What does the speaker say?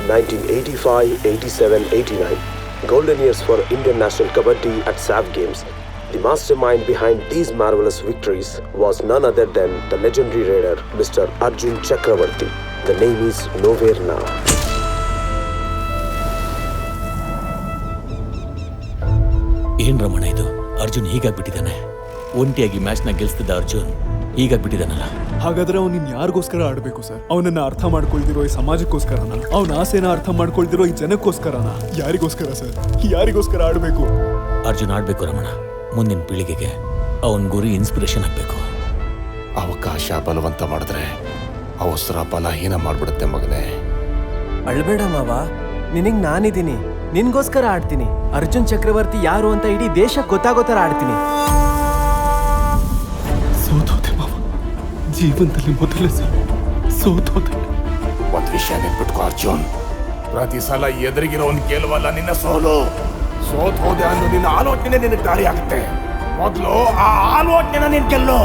1985, 87, 89. Golden years for Indian national kabaddi at SAF Games. The mastermind behind these marvelous victories was none other than the legendary raider Mr. Arjun Chakravarti. The name is nowhere now. ಏನ್ ರಮಣ ಇದು? ಅರ್ಜುನ್ ಹೀಗಾಗ್ಬಿಟ್ಟಿದ್ದಾನೆ. ಒಂಟಿಯಾಗಿ ಮ್ಯಾಚ್ನ ಗೆಲ್ಸ್ತಿದ್ದ ಅರ್ಜುನ್ ಹೀಗಾಗ್ಬಿಟ್ಟಿದ್ದಾನಲ್ಲ. ಹಾಗಾದ್ರೆ ಅವ್ನು ಯಾರಿಗೋಸ್ಕರ ಆಡ್ಬೇಕು sir? ಅವನನ್ನ ಅರ್ಥ ಮಾಡ್ಕೊಳ್ದಿರೋ ಈ ಸಮಾಜಕ್ಕೋಸ್ಕರನ? ಅವನ ಆಸೆನ ಅರ್ಥ ಮಾಡ್ಕೊಳ್ದಿರೋ ಈ ಜನಕ್ಕೋಸ್ಕರನ? ಯಾರಿಗೋಸ್ಕರ ಸರ್? ಯಾರಿಗೋಸ್ಕರ ಆಡ್ಬೇಕು? ಅರ್ಜುನ್ ಆಡ್ಬೇಕು ರಮಣ. ಮುಂದಿನ ಪೀಳಿಗೆಗೆ ಅವನ್ ಗುರಿ ಇನ್ಸ್ಪಿರೇಷನ್ ಆಗ್ಬೇಕು. ಅವಕಾಶ ಬಲವಂತ ಮಾಡಿದ್ರೆ ಅವಸರ ಬಲಹೀನ ಮಾಡ್ಬಿಡುತ್ತೆ ಮಗನೇ. ಅಳ್ಬೇಡ ಮಾವ, ನಿನಗ್ ನಾನಿದ್ದೀನಿ. ನಿನ್ಗೋಸ್ಕರ ಆಡ್ತೀನಿ. ಅರ್ಜುನ್ ಚಕ್ರವರ್ತಿ ಯಾರು ಅಂತ ಇಡೀ ದೇಶಕ್ಕೆ ಗೊತ್ತಾಗೋ ಥರ ಆಡ್ತೀನಿ. ಸೋತೋದೆ ಮಾವ, ಜೀವನದಲ್ಲಿ ಮೊದಲೇ ಸೋತೋದೆ. ಒಂದ್ ವಿಷಯ ನೆನ್ಬಿಟ್ಕೋ ಅರ್ಜುನ್, ಪ್ರತಿ ಸಲ ಎದುರಿಗಿರೋನ್ ಗೆಲುವಲ್ಲ ನಿನ್ನ ಸೋಲು. ಸೋತ್ ಹೋದೆ ಅನ್ನೋ ನಿನ್ನ ಆಲೋಚನೆ ನಿನಗೆ ದಾರಿ ಆಗುತ್ತೆ. ಮೊದಲು ಆ ಆಲೋಚನೆನ ನೀನ್ ಗೆಲ್ಲು.